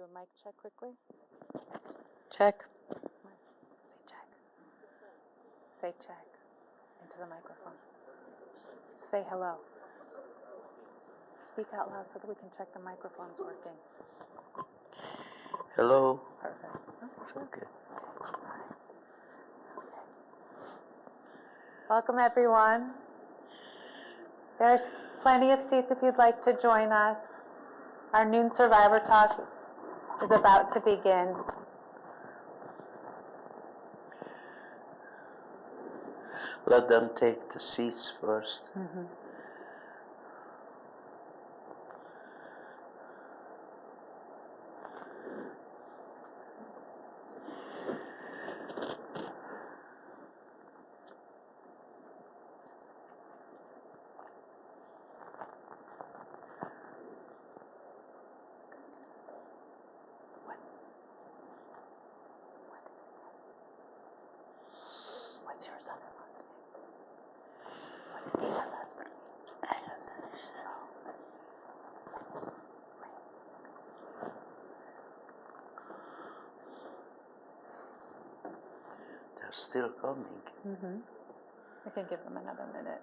do a mic check quickly? Check. Say check. Say check into the microphone. Say hello. Speak out loud so that we can check the microphone's working. Hello. Perfect. Okay. Welcome, everyone. There's plenty of seats if you'd like to join us. Our noon survivor talk is about to begin. Let them take the seats first. Mm-hmm. What's your son-in-law's name? What is Eva's husband? I don't know. They're still coming. Mm-hmm. We can give them another minute.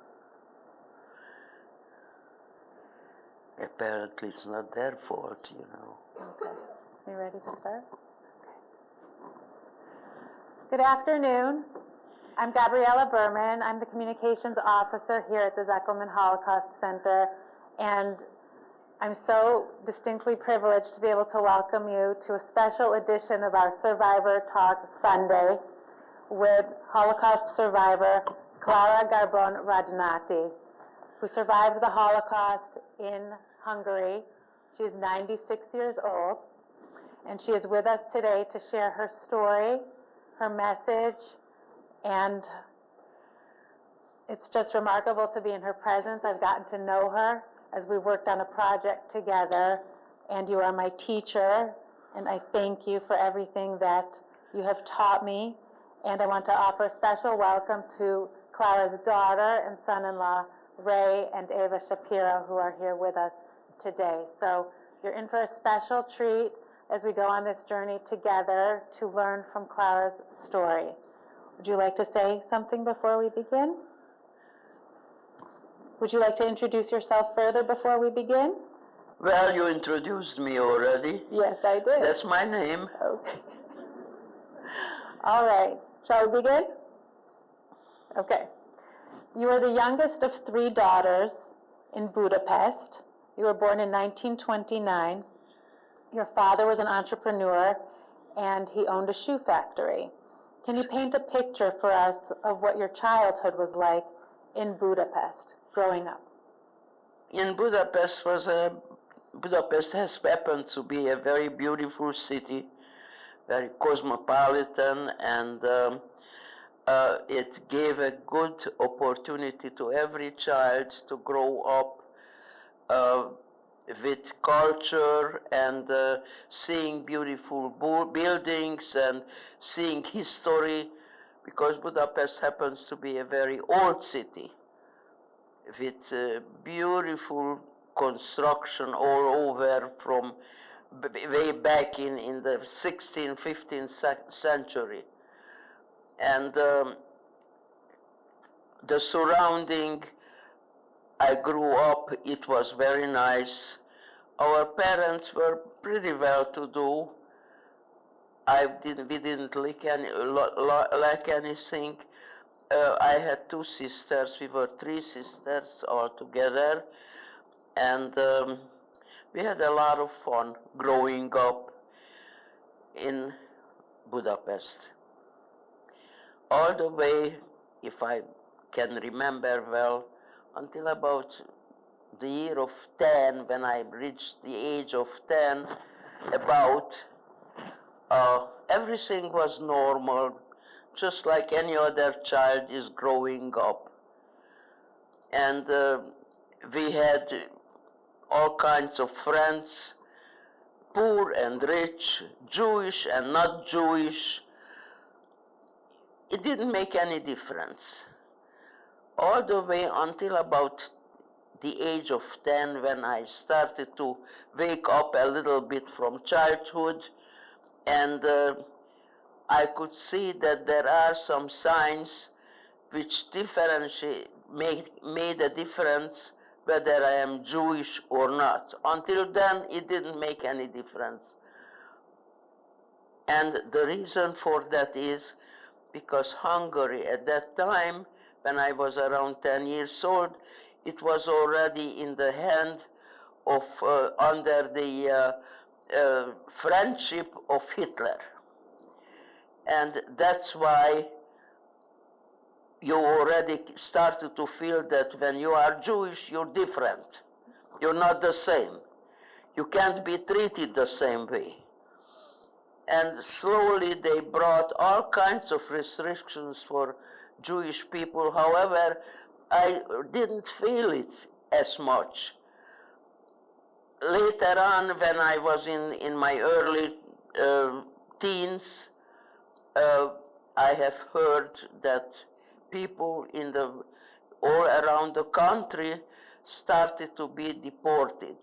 Apparently it's not their fault, you know. Okay. You ready to start? Okay. Good afternoon. I'm Gabriella Burman. I'm the communications officer here at the Hungarian Holocaust Center, and I'm so distinctly privileged to be able to welcome you to a special edition of our Survivor Talk Sunday with Holocaust survivor Clara Garbon-Radnoti, who survived the Holocaust in Hungary. She is 96 years old, and she is with us today to share her story, her message, and it's just remarkable to be in her presence. I've gotten to know her as we worked on a project together, and you are my teacher, and I thank you for everything that you have taught me. And I want to offer a special welcome to Clara's daughter and son-in-law, Ray and Eva Shapiro, who are here with us today. So you're in for a special treat as we go on this journey together to learn from Clara's story. Would you like to say something before we begin? Would you like to introduce yourself further before we begin? Well, you introduced me already. Yes, I did. That's my name. Okay. All right. Shall we begin? Okay. You are the youngest of 3 daughters in Budapest. You were born in 1929. Your father was an entrepreneur, and he owned a shoe factory. Can you paint a picture for us of what your childhood was like in Budapest, growing up? In Budapest has happened to be a very beautiful city, very cosmopolitan, and it gave a good opportunity to every child to grow up with culture and seeing beautiful buildings and seeing history, because Budapest happens to be a very old city with beautiful construction all over from way back in the 16th, 15th century. And the surrounding, I grew up, it was very nice. Our parents were pretty well-to-do. We didn't lack anything. I had 2 sisters. We were 3 sisters altogether, and we had a lot of fun growing up in Budapest. All the way, if I can remember well, until about the year of 10, when I reached the age of 10, everything was normal, just like any other child is growing up. And we had all kinds of friends, poor and rich, Jewish and not Jewish. It didn't make any difference. All the way until about the age of 10 when I started to wake up a little bit from childhood, and I could see that there are some signs which made a difference whether I am Jewish or not. Until then, it didn't make any difference. And the reason for that is because Hungary at that time, when I was around 10 years old, it was already in the hand of, under the friendship of Hitler. And that's why you already started to feel that when you are Jewish, you're different. You're not the same. You can't be treated the same way. And slowly they brought all kinds of restrictions for Jewish people. However, I didn't feel it as much. Later on, when I was in my early teens, I have heard that people all around the country started to be deported.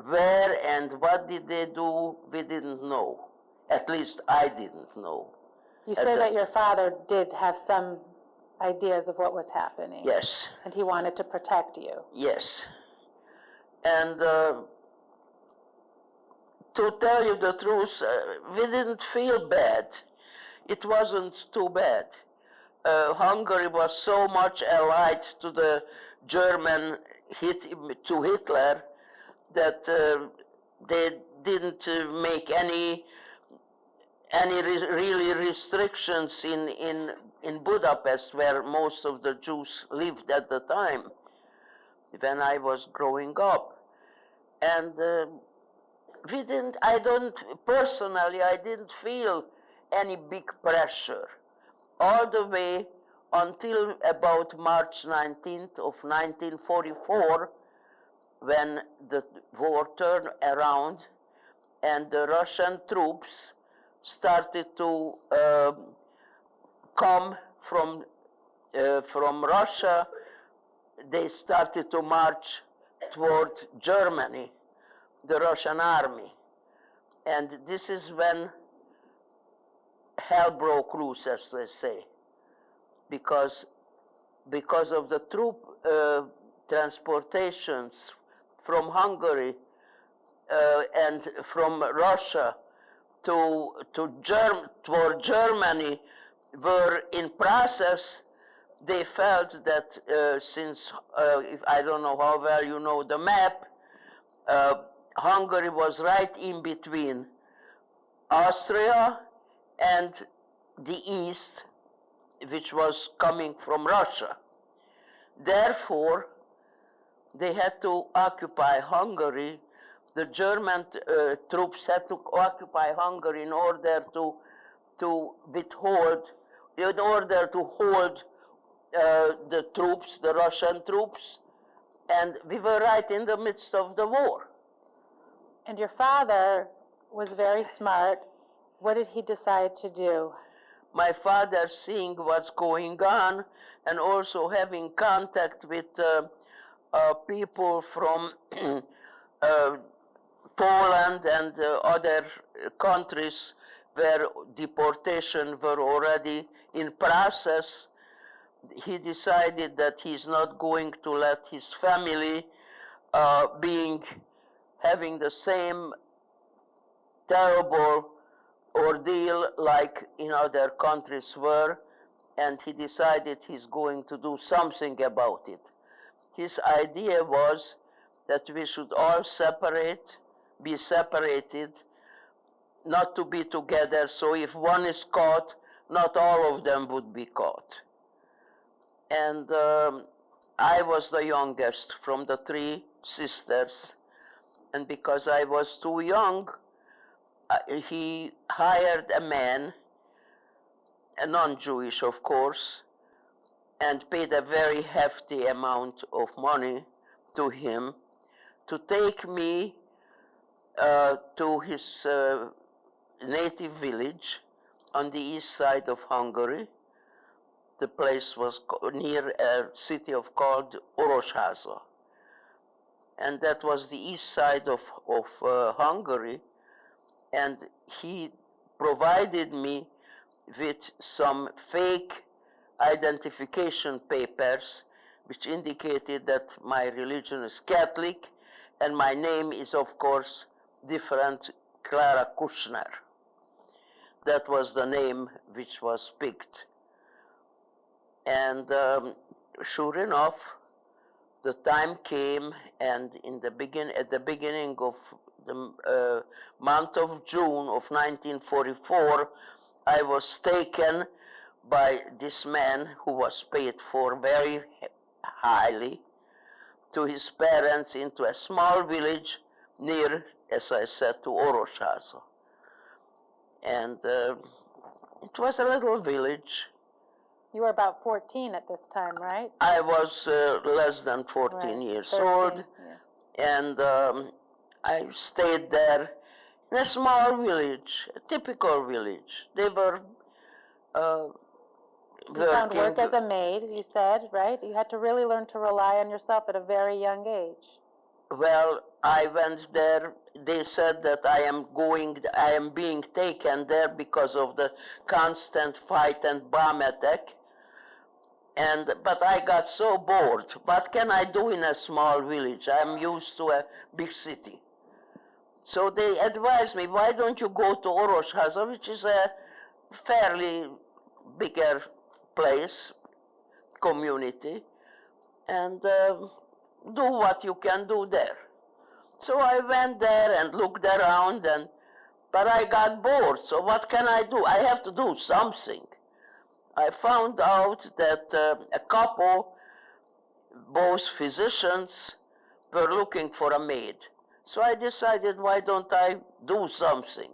Where and what did they do, we didn't know. At least I didn't know. You say that your father did have some ideas of what was happening. Yes. And he wanted to protect you. Yes. And to tell you the truth, we didn't feel bad. It wasn't too bad. Hungary was so much allied to the German to Hitler that they didn't make any really restrictions in Budapest, where most of the Jews lived at the time when I was growing up. And I didn't feel any big pressure all the way until about March 19th of 1944, when the war turned around and the Russian troops started to come from Russia. They started to march toward Germany, the Russian army. And this is when hell broke loose, as they say, because of the troop transportations from Hungary and from Russia toward Germany were in process. They felt that since, if I don't know how well you know the map, Hungary was right in between Austria and the east, which was coming from Russia. Therefore, they had to occupy Hungary. The German troops had to occupy Hungary in order to hold the troops, the Russian troops, and we were right in the midst of the war. And your father was very smart. What did he decide to do? My father, seeing what's going on and also having contact with people from Poland and other countries where deportation were already in process, he decided that he's not going to let his family having the same terrible ordeal like in other countries were, and he decided he's going to do something about it. His idea was that we should all be separated, not to be together, so if one is caught, not all of them would be caught. And I was the youngest from the three sisters, and because I was too young, he hired a man, a non-Jewish of course, and paid a very hefty amount of money to him to take me to his native village on the east side of Hungary. The place was near a city called Orosháza. and that was the east side of Hungary, and he provided me with some fake identification papers which indicated that my religion is Catholic and my name is, of course, different, Clara. That was the name which was picked. And sure enough, the time came, and at the beginning of the month of June of 1944, I was taken by this man who was paid for very highly to his parents into a small village near, as I said, to Orosháza. And it was a little village. You were about 14 at this time, right? I was less than 14 years 13, old, yeah. and I stayed there in a small village, a typical village. They were You found work as a maid, you said, right? You had to really learn to rely on yourself at a very young age. Well, I went there. They said that I am being taken there because of the constant fight and bomb attack. But I got so bored. What can I do in a small village? I'm used to a big city. So they advised me, why don't you go to Orosháza, which is a fairly bigger place, community, and do what you can do there. So I went there and looked around, but I got bored. So what can I do? I have to do something. I found out that a couple, both physicians, were looking for a maid. So I decided, why don't I do something?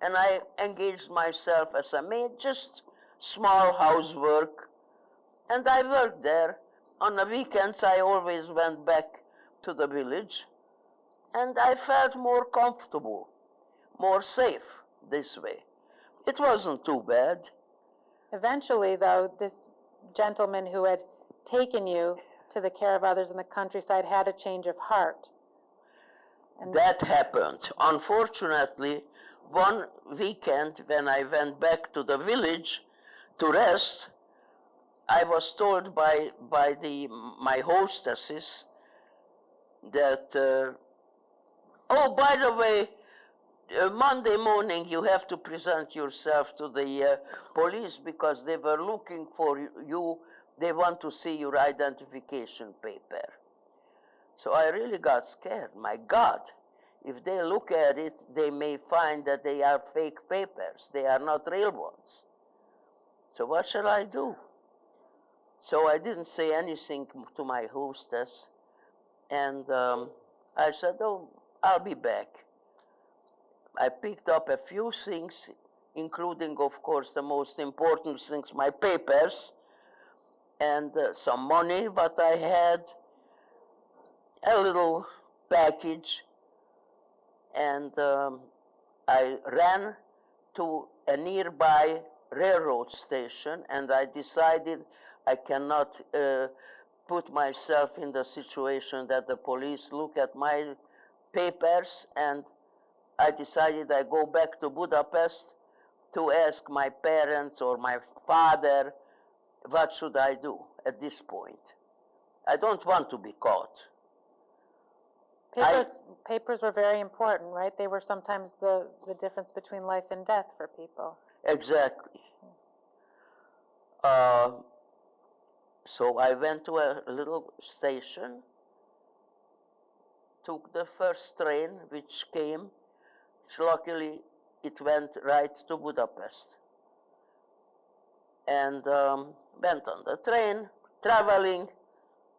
And I engaged myself as a maid, just small housework. And I worked there. On the weekends, I always went back to the village. And I felt more comfortable, more safe this way. It wasn't too bad. Eventually, though, this gentleman who had taken you to the care of others in the countryside had a change of heart. And that happened. Unfortunately, one weekend when I went back to the village to rest, I was told by my hostesses that, oh, by the way, Monday morning you have to present yourself to the police because they were looking for you. They want to see your identification paper. So I really got scared. My God, if they look at it, they may find that they are fake papers. They are not real ones. So what shall I do? So I didn't say anything to my hostess. And I said, oh, I'll be back. I picked up a few things, including, of course, the most important things, my papers, and some money, what I had, a little package, and I ran to a nearby railroad station, and I decided I cannot put myself in the situation that the police look at my papers, and I decided I go back to Budapest to ask my parents or my father, what should I do at this point? I don't want to be caught. Papers were very important, right? They were sometimes the difference between life and death for people. Exactly. So I went to a little station, took the first train which came, which luckily it went right to Budapest. And went on the train, traveling.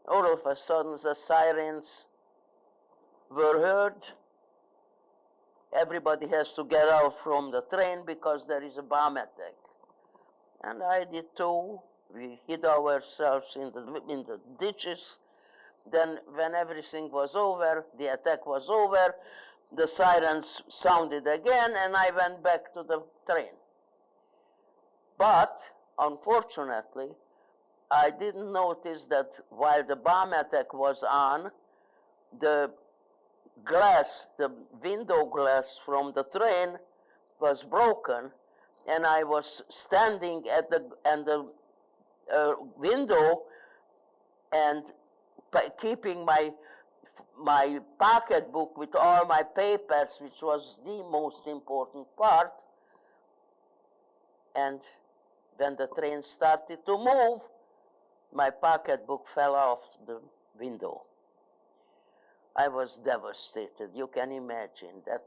All of a sudden the sirens were heard. Everybody has to get out from the train because there is a bomb attack. And I did too. We hid ourselves in the ditches. Then when everything was over, the attack was over, the sirens sounded again, and I went back to the train. But, unfortunately, I didn't notice that while the bomb attack was on, the glass, the window glass from the train was broken, and I was standing at the window and keeping my pocketbook with all my papers, which was the most important part. And when the train started to move, my pocketbook fell off the window. I was devastated. You can imagine that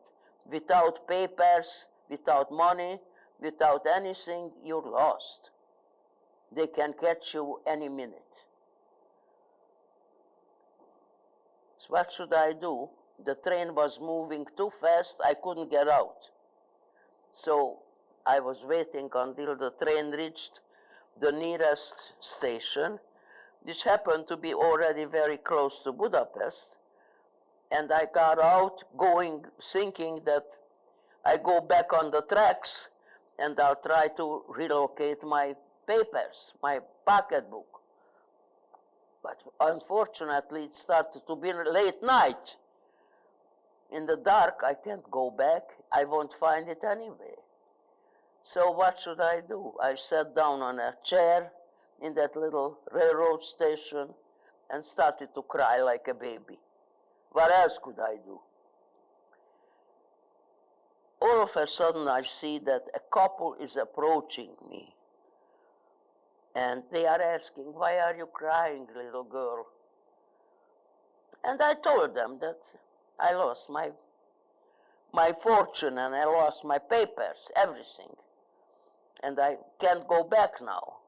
without papers, without money, without anything, you're lost. They can catch you any minute. So what should I do? The train was moving too fast. I couldn't get out. So I was waiting until the train reached the nearest station, which happened to be already very close to Budapest. And I got out thinking that I go back on the tracks and I'll try to relocate my papers, my pocketbook. But unfortunately, it started to be late night. In the dark, I can't go back. I won't find it anyway. So what should I do? I sat down on a chair in that little railroad station and started to cry like a baby. What else could I do? All of a sudden, I see that a couple is approaching me. And they are asking, "Why are you crying, little girl?" And I told them that I lost my fortune and I lost my papers, everything. And I can't go back now.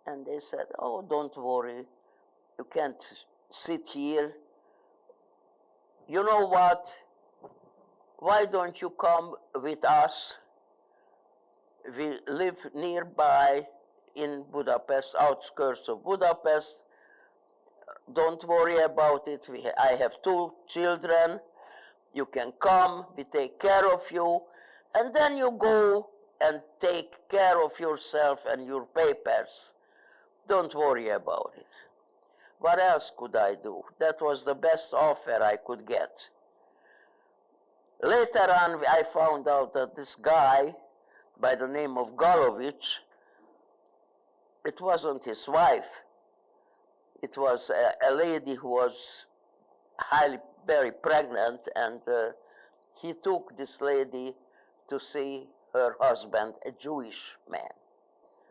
And they said, "Oh, don't worry. You can't sit here. You know what? Why don't you come with us? We live nearby in Budapest, outskirts of Budapest. Don't worry about it. I have 2 children. You can come. We take care of you. And then you go and take care of yourself and your papers. Don't worry about it." What else could I do? That was the best offer I could get. Later on, I found out that this guy by the name of Galovich, it wasn't his wife. It was a lady who was very pregnant, and he took this lady to see her husband, a Jewish man.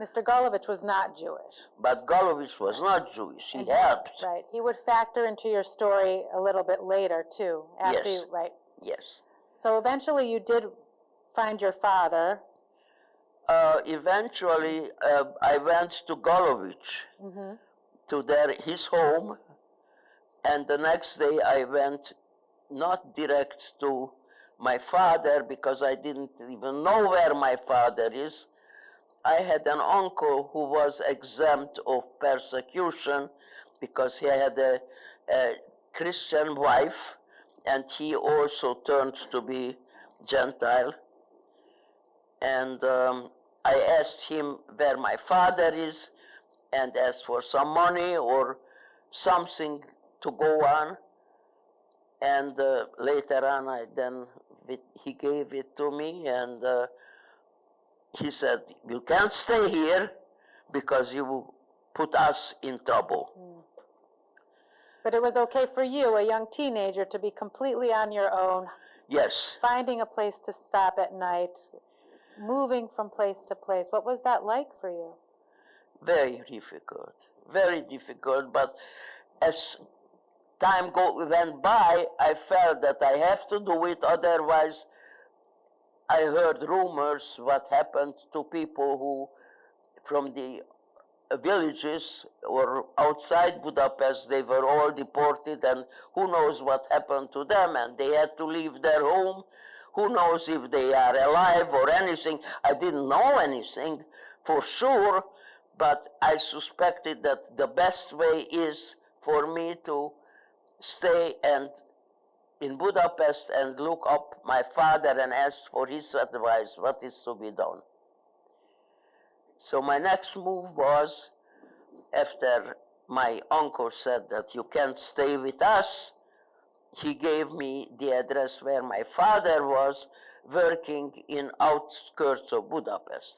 Mr. Golovich was not Jewish. But Galovich was not Jewish. He helped. Right. He would factor into your story a little bit later, too. After Yes. you, right. Yes. So eventually you did find your father. Eventually, I went to Galovich, to his home, and the next day I went not direct to my father because I didn't even know where my father is. I had an uncle who was exempt of persecution because he had a Christian wife, and he also turned to be Gentile. And I asked him where my father is and asked for some money or something to go on. And later on, he gave it to me, and he said, "You can't stay here because you put us in trouble." But it was okay for you, a young teenager, to be completely on your own. Yes. Finding a place to stop at night, moving from place to place. What was that like for you? Very difficult, but as time went by, I felt that I have to do it, otherwise I heard rumors what happened to people who, from the villages or outside Budapest, they were all deported, and who knows what happened to them, and they had to leave their home. Who knows if they are alive or anything. I didn't know anything for sure, but I suspected that the best way is for me to stay in Budapest and look up my father and ask for his advice, what is to be done. So my next move was, after my uncle said that you can't stay with us, he gave me the address where my father was working in outskirts of Budapest.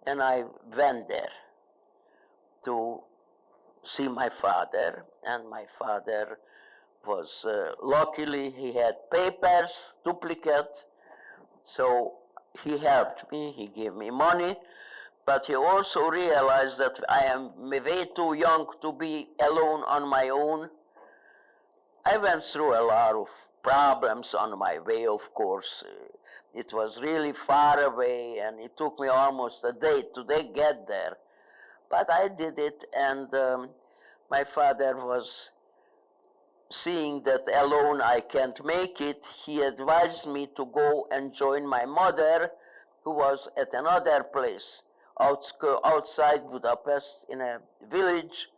And I went there to see my father, and my father was, luckily he had papers, duplicate, so he helped me, he gave me money, but he also realized that I am way too young to be alone on my own. I went through a lot of problems on my way, of course. It was really far away, and it took me almost a day to get there. But I did it, and my father was seeing that alone I can't make it. He advised me to go and join my mother, who was at another place outside Budapest in a village,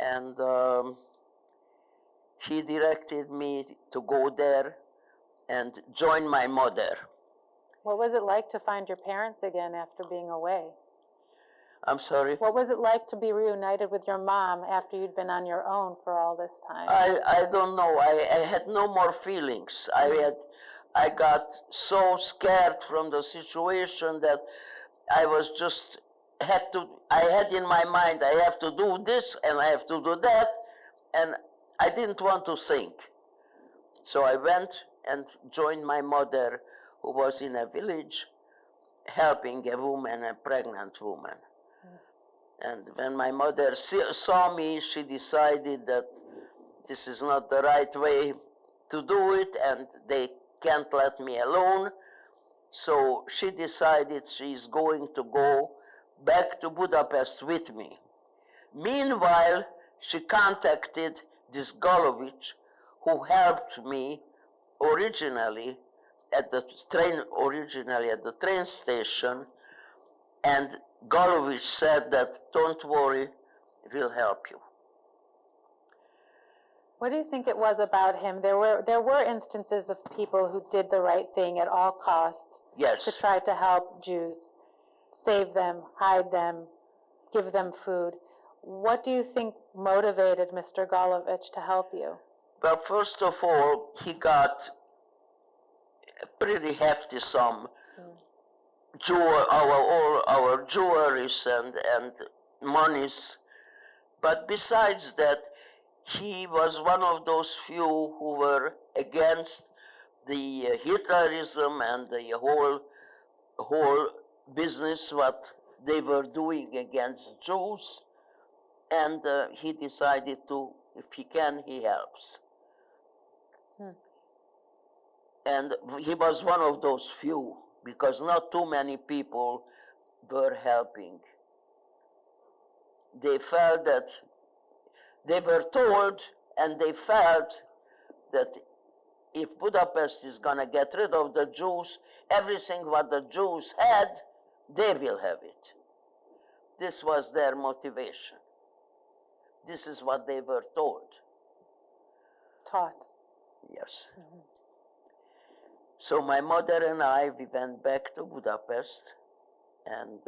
and he directed me to go there and join my mother. What was it like to find your parents again after being away? I'm sorry? What was it like to be reunited with your mom after you'd been on your own for all this time? I don't know. I had no more feelings. I got so scared from the situation that I was just I had in my mind, I have to do this and I have to do that, and I didn't want to think. So I went and joined my mother, who was in a village helping a woman, a pregnant woman. And when my mother saw me, she decided that this is not the right way to do it, and they can't let me alone. So she decided she's going to go back to Budapest with me. Meanwhile, she contacted this Golovic, who helped me originally at the train station, and Golovic said that, don't worry, we'll help you. What do you think it was about him? There were instances of people who did the right thing at all costs. Yes. To try to help Jews, save them, hide them, give them food. What do you think motivated Mr. Golovic to help you? Well, first of all, he got a pretty hefty sum. All our jewelries and monies. But besides that, he was one of those few who were against the Hitlerism and the whole business what they were doing against Jews, and he decided to, if he can, he helps. And he was one of those few, because not too many people were helping. They felt that they were told, and they felt that if Budapest is going to get rid of the Jews, everything what the Jews had, they will have it. This was their motivation. This is what they were told. Taught. Yes. Mm-hmm. So my mother and I, we went back to Budapest, and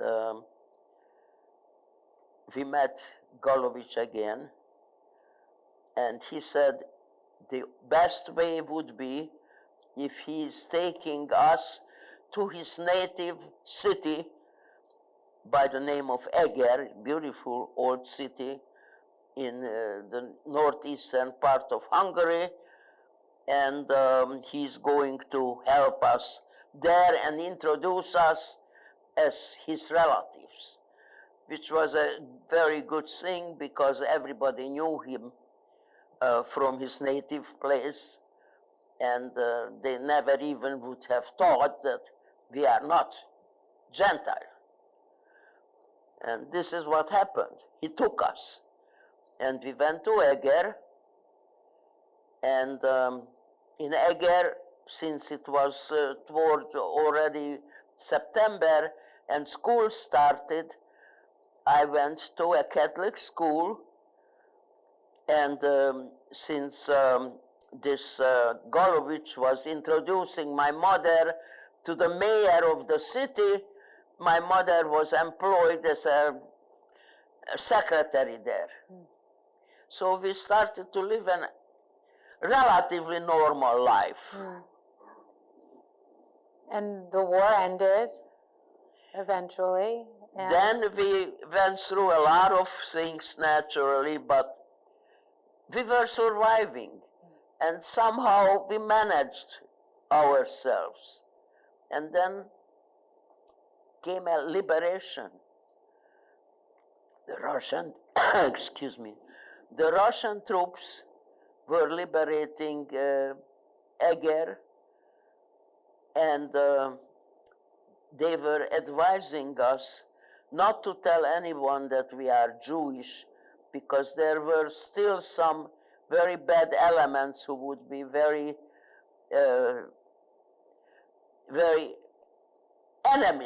we met Golovic again, and he said the best way would be if he is taking us to his native city by the name of Eger, beautiful old city in the northeastern part of Hungary, and he's going to help us there and introduce us as his relatives, which was a very good thing because everybody knew him from his native place, and they never even would have thought that we are not Gentile. And this is what happened. He took us, and we went to Eger, and in Eger, since it was toward already September and school started, I went to a Catholic school, and since this Golovic was introducing my mother to the mayor of the city, my mother was employed as a secretary there. So we started to live, and relatively normal life. And the war ended eventually. And Then we went through a lot of things naturally, but we were surviving, and somehow we managed ourselves. And then came a liberation. The Russian, excuse me, the Russian troops were liberating Eger, and they were advising us not to tell anyone that we are Jewish, because there were still some very bad elements who would be very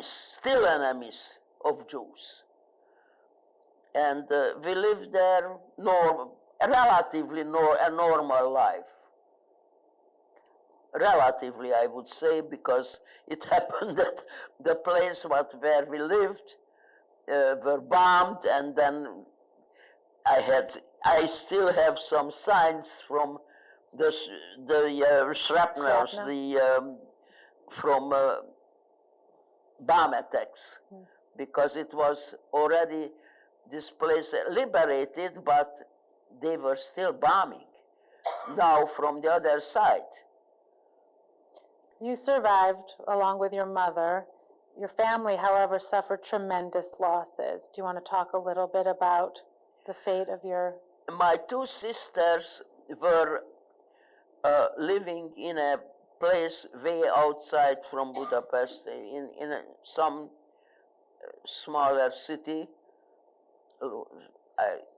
still enemies of Jews. And we lived there relatively a normal life. Relatively, I would say, because it happened that the place where we lived were bombed, and then I still have some signs from the shrapnels, from bomb attacks, because it was already this place liberated, but they were still bombing now from the other side. You survived along with your mother. Your family, however, suffered tremendous losses. Do you want to talk a little bit about the fate of your... My two sisters were living in a place way outside from Budapest, in some smaller city. It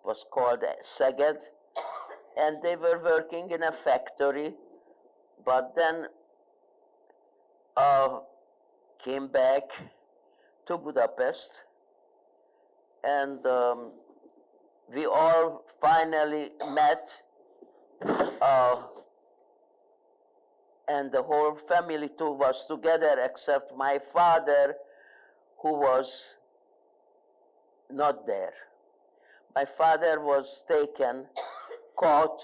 was called Szeged, and they were working in a factory, but then came back to Budapest, and we all finally met, and the whole family too was together, except my father, who was not there. My father was caught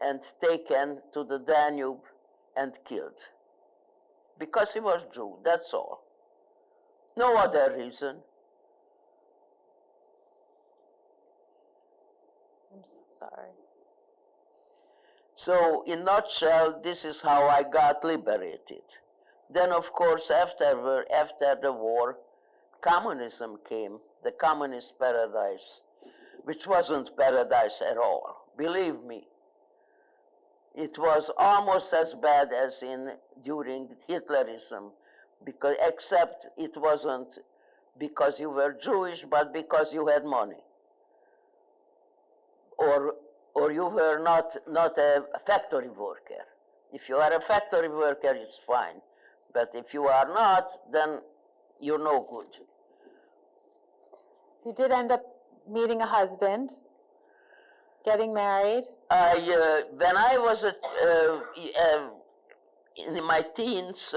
and taken to the Danube and killed, because he was Jew, that's all. No other reason. I'm so sorry. So, in a nutshell, this is how I got liberated. Then, of course, after the war, communism came, the communist paradise, which wasn't paradise at all, believe me. It was almost as bad as during Hitlerism, except it wasn't because you were Jewish, but because you had money, or you were not a factory worker. If you are a factory worker, it's fine, but if you are not, then you're no good. You did end up meeting a husband, getting married. When I was in my teens,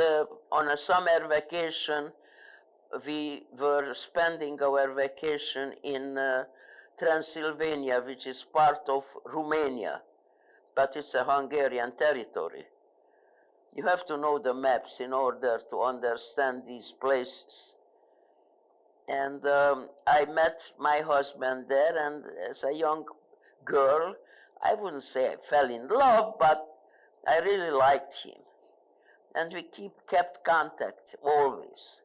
on a summer vacation, we were spending our vacation in Transylvania, which is part of Romania, but it's a Hungarian territory. You have to know the maps in order to understand these places. And I met my husband there, and as a young girl, I wouldn't say I fell in love, but I really liked him. And we kept contact always.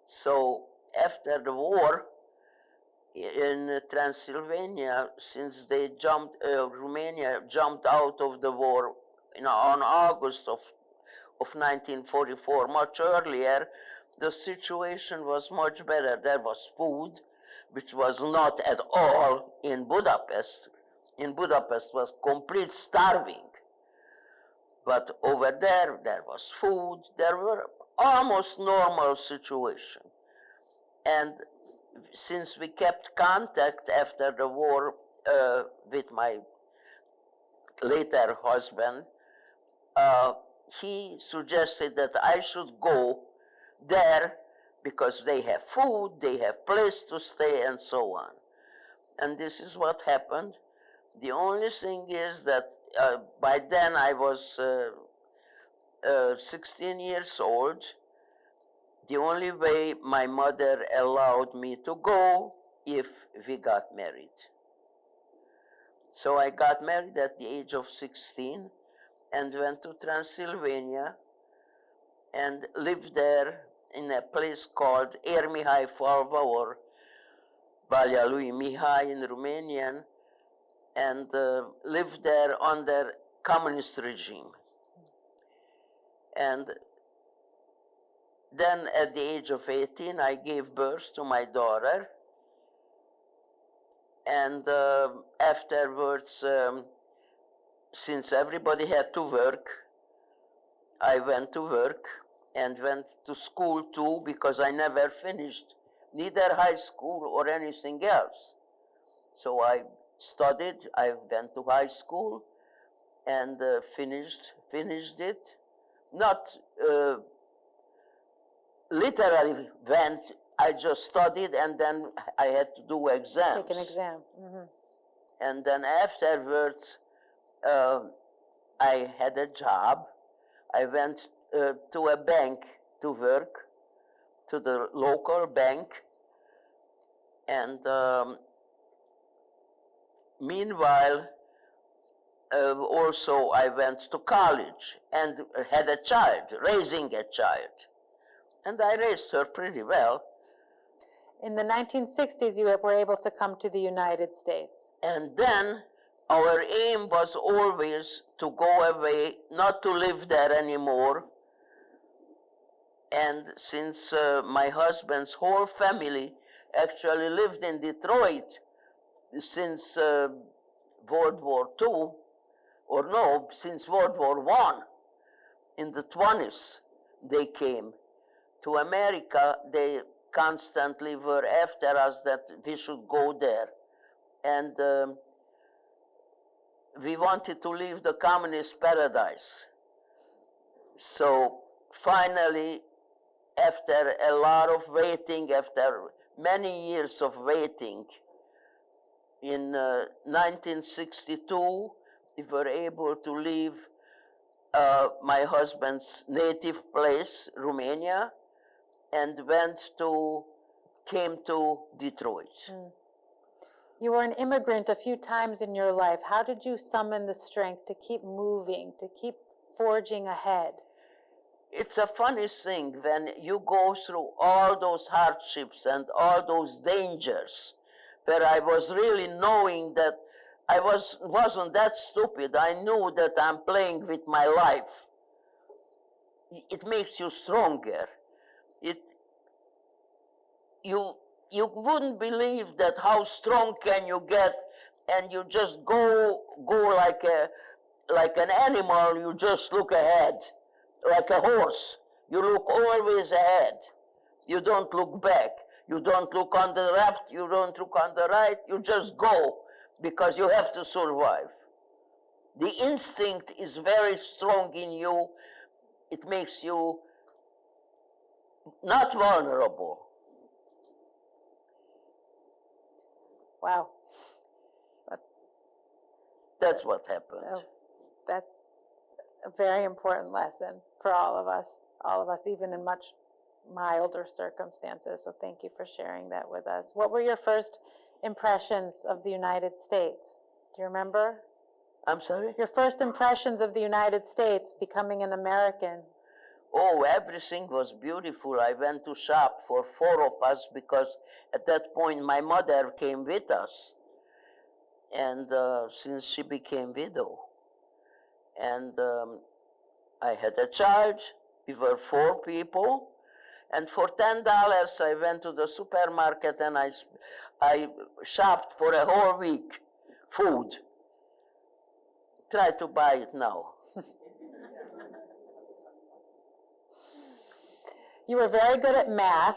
So after the war, in Transylvania, since Romania jumped out of the war on August of 1944, much earlier, the situation was much better. There was food, which was not at all in Budapest. In Budapest was complete starving. But over there was food. There were almost normal situation. And since we kept contact after the war with my later husband, he suggested that I should go there because they have food, they have place to stay, and so on. And this is what happened. The only thing is that by then I was 16 years old. The only way my mother allowed me to go if we got married. So I got married at the age of 16 and went to Transylvania and lived there in a place called Érmihai Falva, or Valea lui Mihai in Romanian, and lived there under communist regime. And then at the age of 18, I gave birth to my daughter. And afterwards, since everybody had to work, I went to work and went to school too, because I never finished neither high school or anything else. So I studied, I went to high school and finished it. Not literally went, I just studied and then I had to do exams. Take an exam. Mm-hmm. And then afterwards, I had a job. I went to a bank to work, to the local bank. And meanwhile, also I went to college and had a child, raising a child. And I raised her pretty well. In the 1960s, you were able to come to the United States. And then our aim was always to go away, not to live there anymore. And since my husband's whole family actually lived in Detroit since World War II, or no, since World War I, in the 20s, they came to America. They constantly were after us that we should go there. And we wanted to leave the communist paradise. So finally, after a lot of waiting, after many years of waiting, in 1962, we were able to leave my husband's native place, Romania, and came to Detroit. Mm. You were an immigrant a few times in your life. How did you summon the strength to keep moving, to keep forging ahead? It's a funny thing when you go through all those hardships and all those dangers, where I was really knowing that I wasn't that stupid. I knew that I'm playing with my life. It makes you stronger. You wouldn't believe that how strong can you get, and you just go like an animal. You just look ahead, like a horse. You look always ahead. You don't look back. You don't look on the left. You don't look on the right. You just go, because you have to survive. The instinct is very strong in you. It makes you not vulnerable. Wow. That's what happened. That's a very important lesson for all of us, even in much milder circumstances. So thank you for sharing that with us. What were your first impressions of the United States? Do you remember? I'm sorry? Your first impressions of the United States, becoming an American. Oh, everything was beautiful. I went to shop for 4 of us, because at that point my mother came with us, and since she became widow. And I had a child. We were 4 people. And for $10, I went to the supermarket and I shopped for a whole week, food. Try to buy it now. You were very good at math,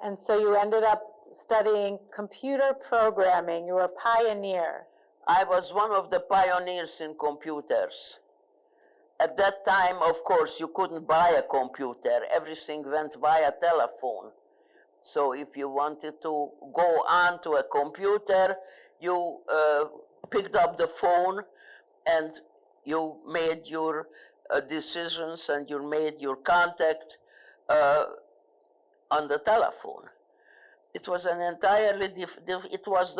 and so you ended up studying computer programming. You were a pioneer. I was one of the pioneers in computers. At that time, of course, you couldn't buy a computer. Everything went via telephone. So if you wanted to go on to a computer, you picked up the phone and you made your decisions and you made your contact on the telephone. It was an entirely it was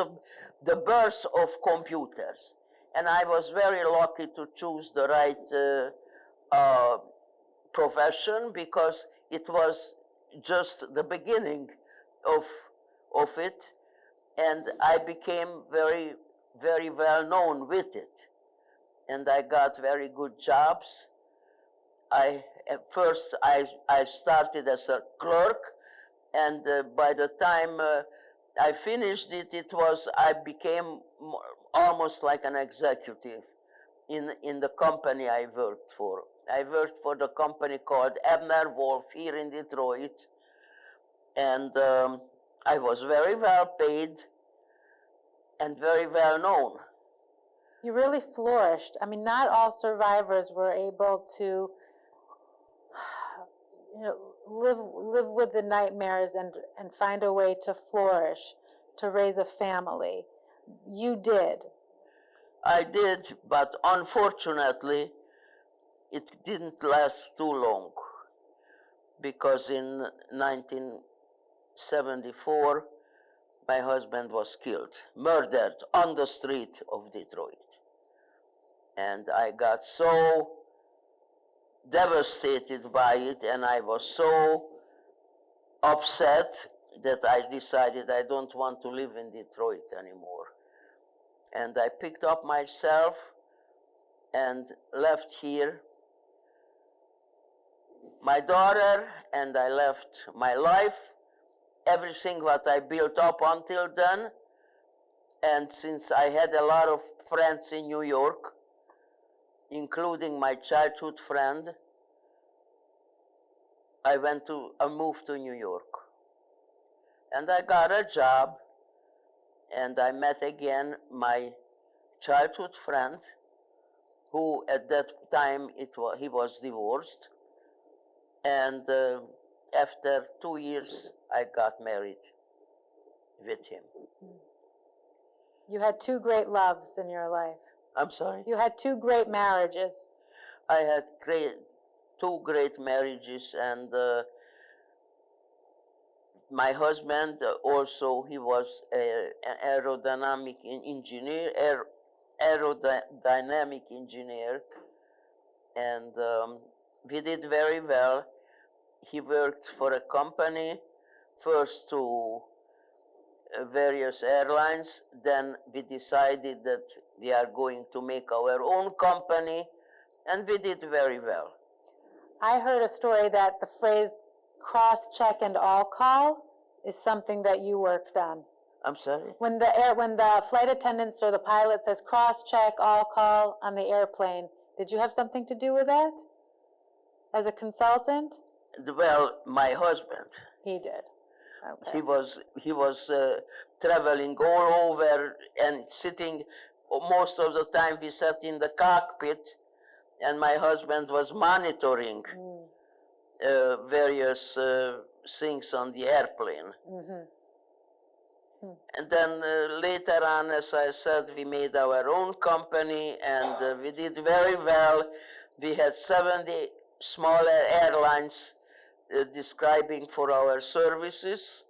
the birth of computers, and I was very lucky to choose the right profession, because it was just the beginning of of it, and I became very, very well known with it, and I got very good jobs. At first I started as a clerk, and by the time I finished it, I became almost like an executive in the company I worked for. I worked for the company called Abner Wolf here in Detroit, and I was very well paid and very well known. You really flourished. I mean, not all survivors were able to, live with the nightmares and find a way to flourish, to raise a family. You did. I did, but unfortunately, it didn't last too long, because in 1974, my husband was killed, murdered on the street of Detroit. And I got so devastated by it, and I was so upset that I decided I don't want to live in Detroit anymore. And I picked up myself and left here my daughter, and I left my life, everything what I built up until then. And since I had a lot of friends in New York, including my childhood friend, I moved to New York. And I got a job, and I met again my childhood friend, who at that time he was divorced. And after 2 years, I got married with him. You had two great loves in your life. I'm sorry? You had two great marriages. I had two great marriages, and my husband also, he was an aerodynamic engineer, and we did very well. He worked for a company, first to various airlines. Then we decided that we are going to make our own company, and we did very well. I heard a story that the phrase cross-check and all-call is something that you worked on. I'm sorry? When the flight attendants or the pilot says cross-check, all-call on the airplane, did you have something to do with that as a consultant? Well, my husband. He did. Okay. He was traveling all over and sitting. Most of the time we sat in the cockpit, and my husband was monitoring various things on the airplane. And then later on, as I said, we made our own company, and we did very well. We had 70 smaller airlines describing for our services,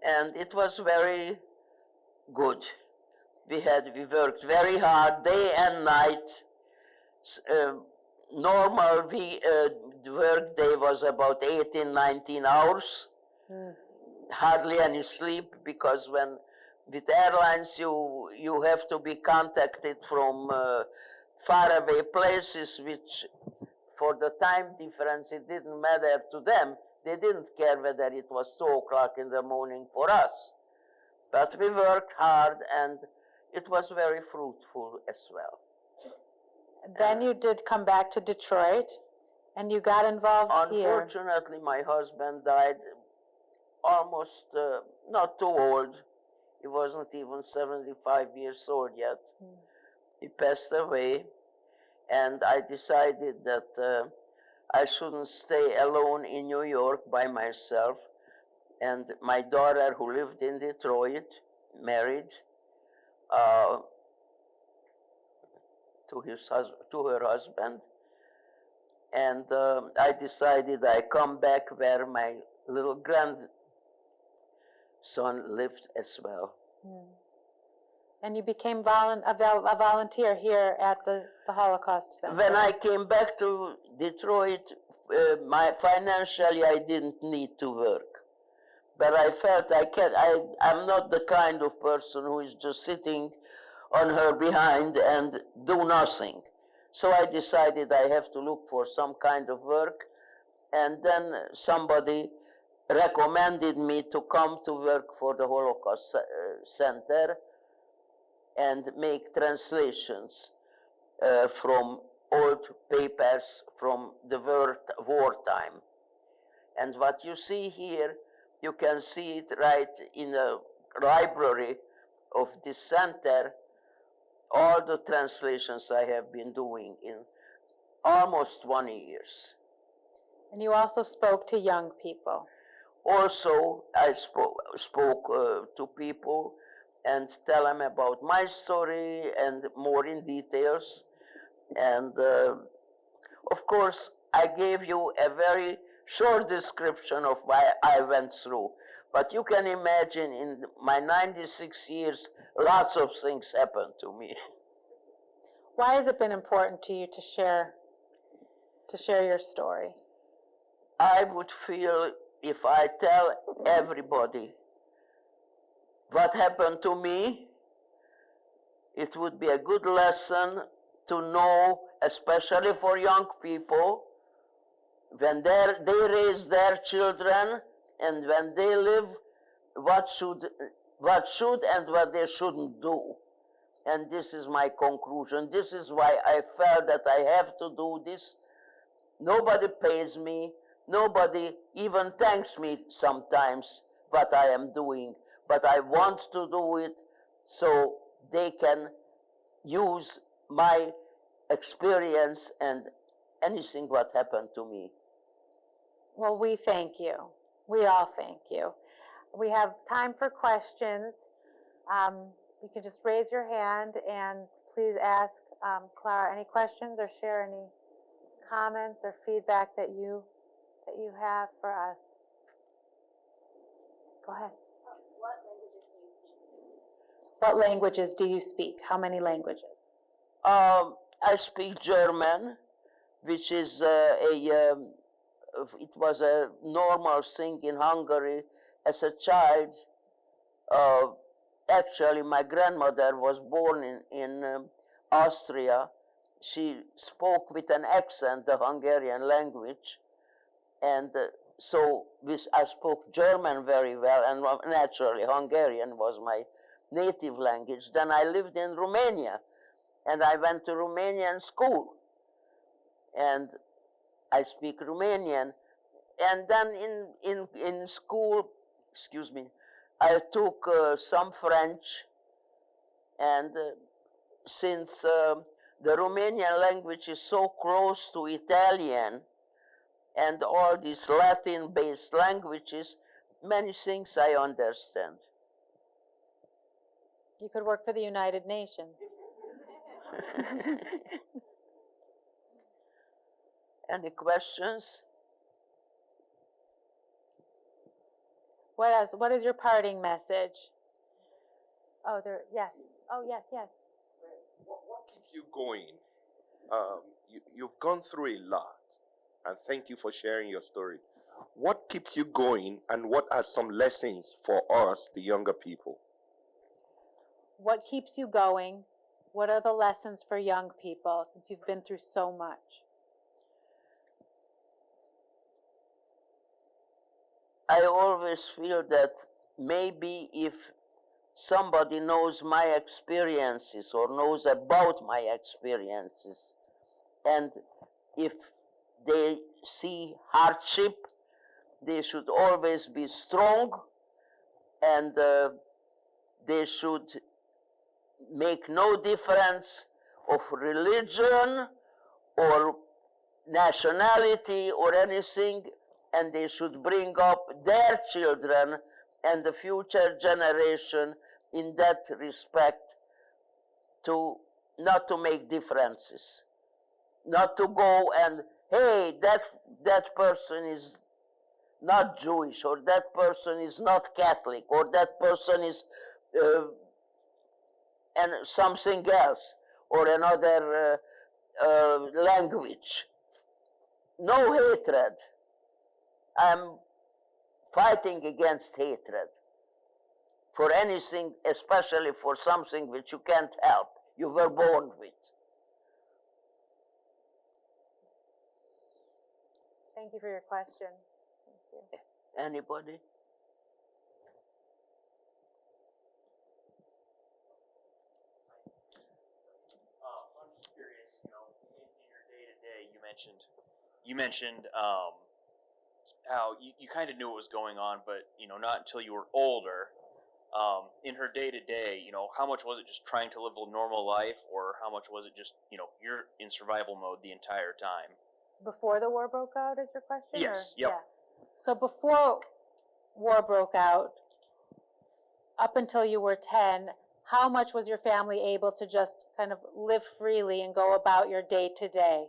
and it was very good. We worked very hard, day and night. Normal work day was about 18, 19 hours. Hardly any sleep, because with airlines you have to be contacted from faraway places, which for the time difference it didn't matter to them. They didn't care whether it was 2 o'clock in the morning for us. But we worked hard, and it was very fruitful as well. Then you did come back to Detroit, and you got involved here. Unfortunately, my husband died almost not too old. He wasn't even 75 years old yet. He passed away, and I decided that I shouldn't stay alone in New York by myself. And my daughter, who lived in Detroit, married to her husband, and I decided I come back where my little grandson lived as well. And you became a volunteer here at the Holocaust Center. When I came back to Detroit, financially I didn't need to work. But I felt I'm not the kind of person who is just sitting on her behind and do nothing. So I decided I have to look for some kind of work, and then somebody recommended me to come to work for the Holocaust Center and make translations from old papers from the wartime. And what you see here, you can see it right in the library of this center, all the translations I have been doing in almost 20 years. And you also spoke to young people. Also, I spoke to people and tell them about my story and more in details. And of course, I gave you a very short description of what I went through. But you can imagine in my 96 years, lots of things happened to me. Why has it been important to you to share your story? I would feel if I tell everybody what happened to me, it would be a good lesson to know, especially for young people, when they raise their children and when they live, what should and what they shouldn't do. And this is my conclusion. This is why I felt that I have to do this. Nobody pays me. Nobody even thanks me sometimes what I am doing. But I want to do it so they can use my experience and anything what happened to me. Well, we thank you. We all thank you. We have time for questions. You can just raise your hand and please ask Clara any questions or share any comments or feedback that you have for us. Go ahead. What languages do you speak? How many languages? I speak German, which is it was a normal thing in Hungary as a child. Actually, my grandmother was born in Austria. She spoke with an accent the Hungarian language, and so I spoke German very well, and naturally Hungarian was my native language. Then I lived in Romania, and I went to Romanian school, and I speak Romanian. And then in school, I took some French, and since the Romanian language is so close to Italian and all these Latin-based languages, many things I understand. You could work for the United Nations. Any questions? What else? What is your parting message? Yes. Oh, yes. What keeps you going? You've gone through a lot, and thank you for sharing your story. What keeps you going, and what are some lessons for us, the younger people? What keeps you going? What are the lessons for young people since you've been through so much? I always feel that maybe if somebody knows my experiences or knows about my experiences, and if they see hardship, they should always be strong, and they should make no difference of religion or nationality or anything, and they should bring up their children and the future generation in that respect to not to make differences, not to go and, hey, that person is not Jewish, or that person is not Catholic, or that person is and something else, or another language. No hatred. I'm fighting against hatred for anything, especially for something which you can't help, you were born with. Thank you for your question. Thank you. Anybody? So I'm just curious, in your day-to-day, you mentioned how you kind of knew what was going on, but not until you were older. In her day-to-day, how much was it just trying to live a normal life, or how much was it just, you're in survival mode the entire time? Before the war broke out is your question? Yes, or? yep. Yeah. So before war broke out, up until you were 10, how much was your family able to just kind of live freely and go about your day-to-day?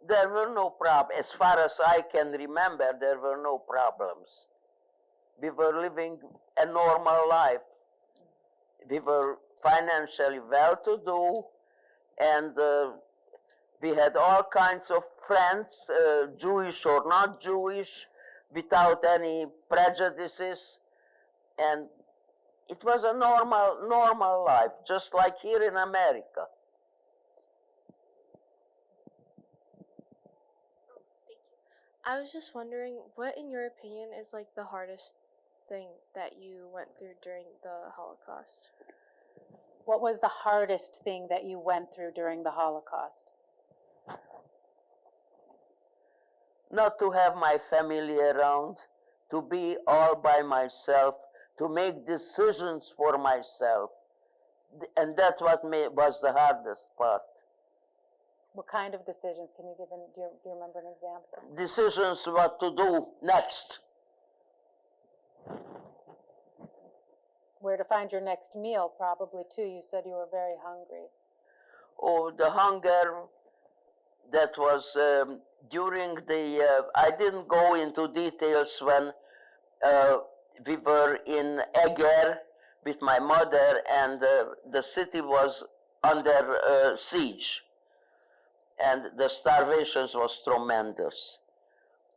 There were no problems. As far as I can remember, there were no problems. We were living a normal life. We were financially well-to-do, and we had all kinds of friends, Jewish or not Jewish, without any prejudices, and it was a normal life, just like here in America. I was just wondering, what in your opinion is like the hardest thing that you went through during the Holocaust? What was the hardest thing that you went through during the Holocaust? Not to have my family around, to be all by myself, to make decisions for myself. And that's what was the hardest part. What kind of decisions? Can you give do you remember an example? Decisions what to do next. Where to find your next meal, probably too. You said you were very hungry. Oh, the hunger, that was during the, I didn't go into details when we were in Eger with my mother, and the city was under siege, and the starvations was tremendous.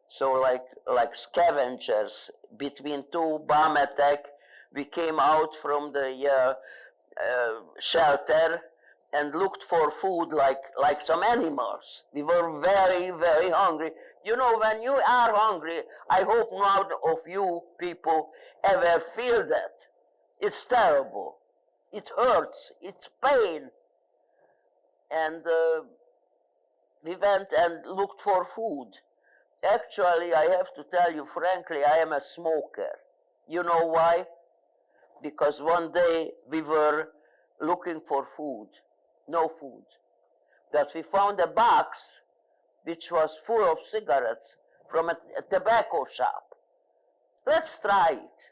So like scavengers, between two bomb attacks, we came out from the shelter and looked for food like some animals. We were very, very hungry. When you are hungry, I hope none of you people ever feel that. It's terrible. It hurts. It's pain. And we went and looked for food. Actually, I have to tell you frankly, I am a smoker. You know why? Because one day we were looking for food, no food. But we found a box which was full of cigarettes from a tobacco shop. Let's try it.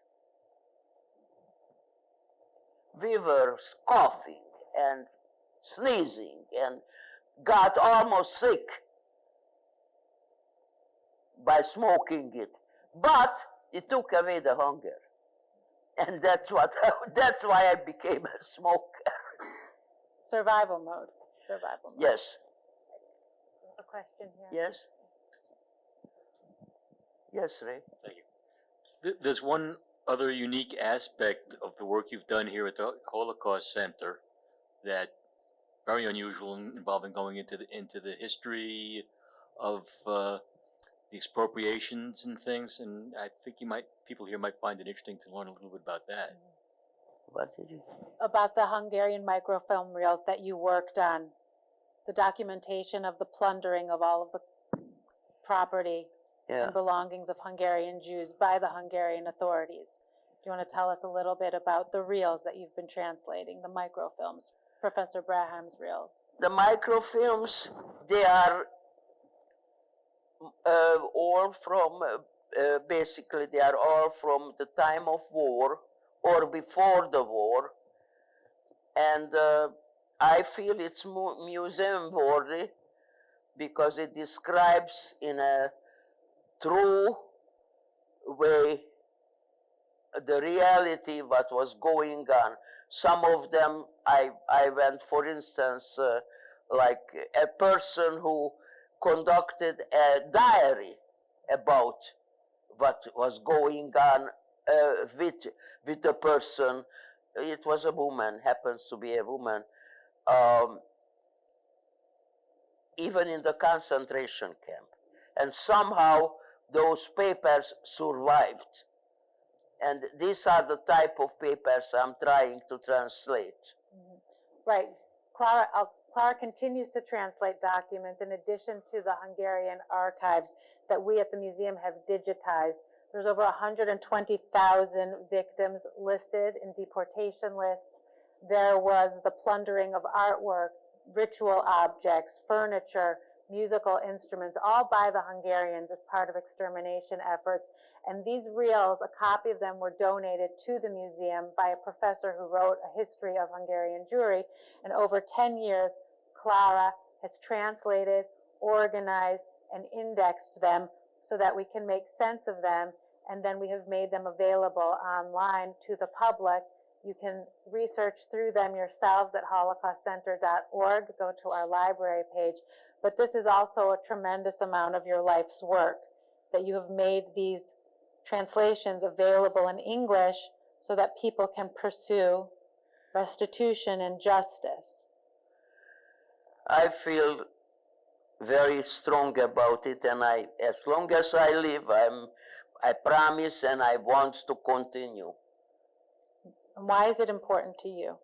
We were coughing and sneezing and got almost sick by smoking it. But it took away the hunger. And that's why I became a smoker. Survival mode. Survival mode. Yes. A question here. Yes. Yes, Ray. Thank you. There's one other unique aspect of the work you've done here at the Holocaust Center that very unusual, involving going into the history of the expropriations and things, and I think people here might find it interesting to learn a little bit about that. What did you? About the Hungarian microfilm reels that you worked on, the documentation of the plundering of all of the property and belongings of Hungarian Jews by the Hungarian authorities. Do you want to tell us a little bit about the reels that you've been translating, the microfilms, Professor Braham's reels? The microfilms, they are all from, basically they are all from the time of war or before the war. and I feel it's museum worthy because it describes in a true way the reality what was going on. Some of them I went, for instance, like a person who conducted a diary about what was going on with a person. It was a woman, happens to be a woman, um, even in the concentration camp. And somehow those papers survived. And these are the type of papers I'm trying to translate. Right. Clara continues to translate documents in addition to the Hungarian archives that we at the museum have digitized. There's over 120,000 victims listed in deportation lists. There was the plundering of artwork, ritual objects, furniture, musical instruments, all by the Hungarians as part of extermination efforts. And these reels, a copy of them were donated to the museum by a professor who wrote a history of Hungarian Jewry. And over 10 years, Clara has translated, organized, and indexed them so that we can make sense of them. And then we have made them available online to the public. You can research through them yourselves at holocaustcenter.org. Go to our library page. But this is also a tremendous amount of your life's work, that you have made these translations available in English so that people can pursue restitution and justice. I feel very strong about it, and as long as I live, I promise and I want to continue. And why is it important to you?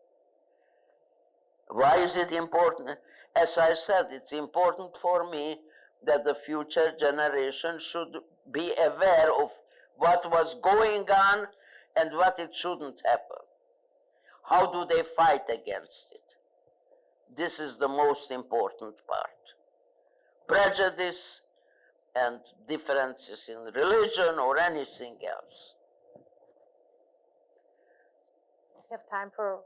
Why is it important? As I said, it's important for me that the future generation should be aware of what was going on and what it shouldn't happen. How do they fight against it? This is the most important part. Prejudice and differences in religion or anything else. We have time for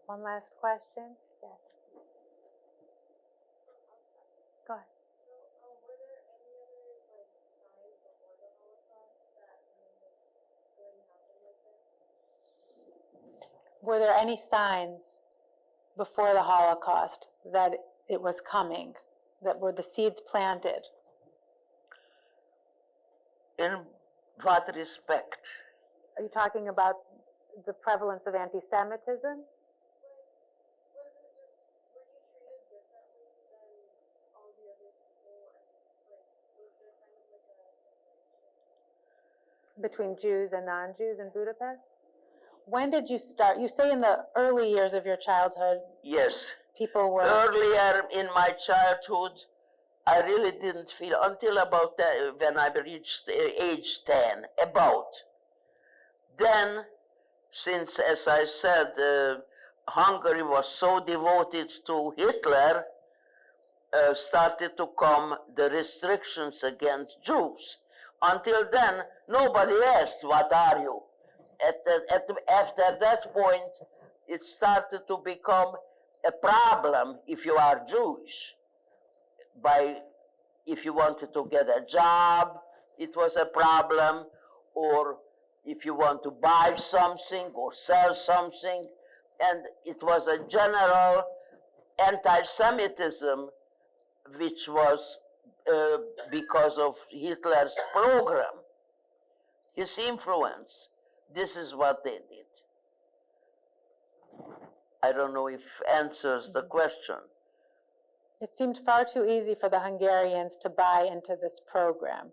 one last question. Yes. Go ahead. Were there any signs before the Holocaust that it was coming, that were the seeds planted? In what respect? Are you talking about the prevalence of anti-Semitism? Between Jews and non-Jews in Budapest? When did you start? You say in the early years of your childhood. Yes. People were. Earlier in my childhood, I really didn't feel until about when I reached age 10, about. Then, since, as I said, Hungary was so devoted to Hitler, started to come the restrictions against Jews. Until then, nobody asked, what are you? After that point, it started to become a problem if you are Jewish. If you wanted to get a job, it was a problem, or if you want to buy something or sell something, and it was a general anti-Semitism, which was because of Hitler's program, his influence. This is what they did. I don't know if answers the question. It seemed far too easy for the Hungarians to buy into this program.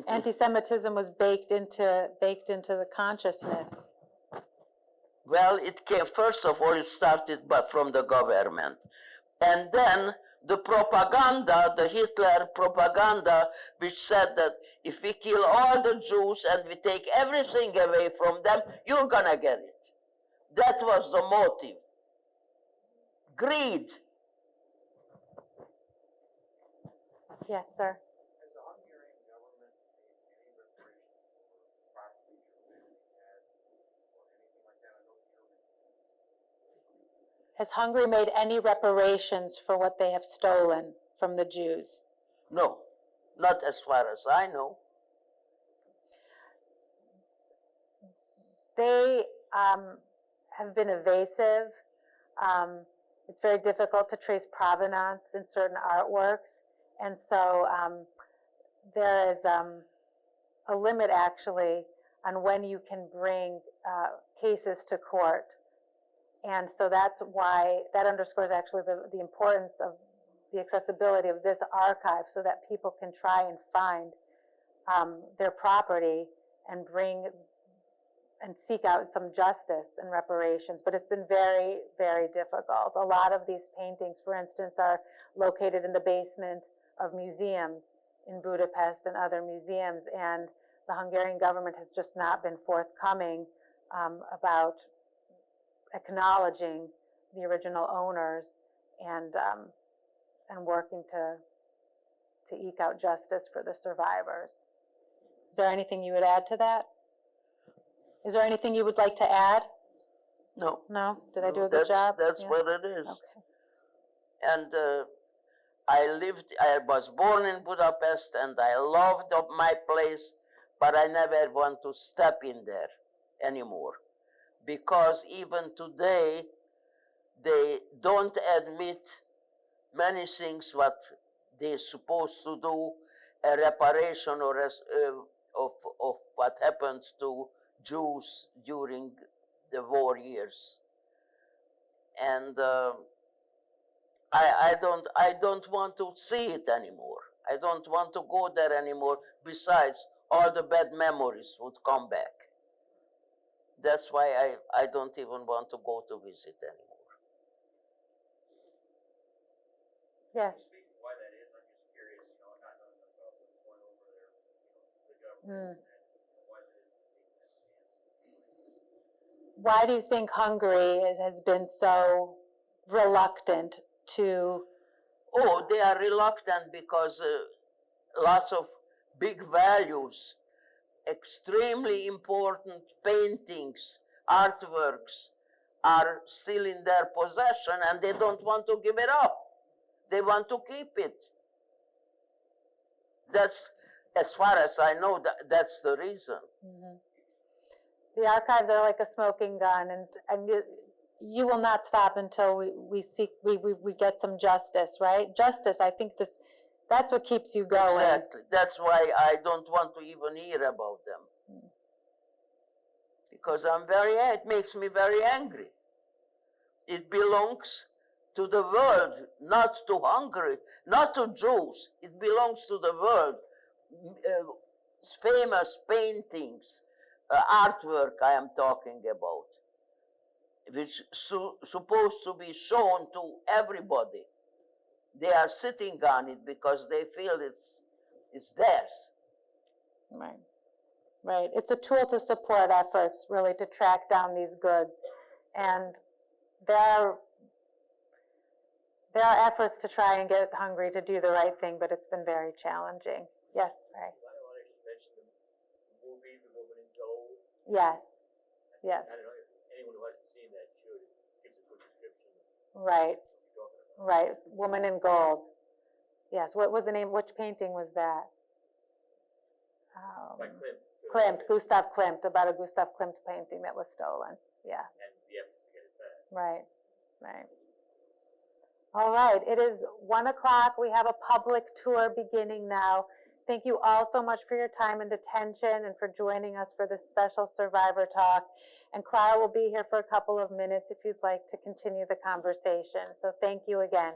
Anti-Semitism was baked into the consciousness. Well, it came, first of all, it started from the government. And then the propaganda, the Hitler propaganda, which said that if we kill all the Jews and we take everything away from them, you're gonna get it. That was the motive. Greed. Yes, sir. Has the Hungarian government made any reparations for property your family had or anything like that? I know Has Hungary made any reparations for what they have stolen from the Jews? No, not as far as I know. They have been evasive. It's very difficult to trace provenance in certain artworks, and so there is a limit actually on when you can bring cases to court. And so that's why, that underscores actually the importance of the accessibility of this archive so that people can try and find their property and bring and seek out some justice and reparations. But it's been very, very difficult. A lot of these paintings, for instance, are located in the basement of museums in Budapest and other museums, and the Hungarian government has just not been forthcoming about acknowledging the original owners and working to eke out justice for the survivors. Is there anything you would add to that? Is there anything you would like to add? No. No? Did I do a good job? That's Yeah. what it is. Okay. And I was born in Budapest, and I loved my place, but I never want to step in there anymore. Because even today, they don't admit many things what they're supposed to do, a reparation or of what happened to Jews during the war years. And I don't want to see it anymore. I don't want to go there anymore. Besides, all the bad memories would come back. That's why I don't even want to go to visit anymore. Yes. Speaking of why that is, I'm just curious, not knowing about what's going over there, the government, and why that is taking that stance. Why do you think Hungary has been so reluctant to? Oh, they are reluctant because lots of big values, extremely important paintings, artworks are still in their possession, and they don't want to give it up. They want to keep it. That's, as far as I know, that's the reason. Mm-hmm. The archives are like a smoking gun, and you will not stop until we get some justice, right? Justice, I think that's what keeps you going. Exactly. That's why I don't want to even hear about them. Because it makes me very angry. It belongs to the world, not to Hungary, not to Jews. It belongs to the world. Famous paintings, artwork I am talking about, which supposed to be shown to everybody. They are sitting on it because they feel it's theirs. Right. Right. It's a tool to support efforts, really, to track down these goods. And there are efforts to try and get Hungary to do the right thing, but it's been very challenging. Yes, right. I want to just mention the movie, The Woman in Gold. Yes. Yes. I don't know if anyone who hasn't seen that should. It gives a good description of Right. what you're talking about. Right. Woman in Gold. Yes. What was the name? Which painting was that? By Klimt. Klimt, Gustav Klimt, about a Gustav Klimt painting that was stolen. Yeah. And the efforts to get it back. Right. Right. All right, it is 1 o'clock. We have a public tour beginning now. Thank you all so much for your time and attention and for joining us for this special survivor talk. And Clara will be here for a couple of minutes if you'd like to continue the conversation. So thank you again.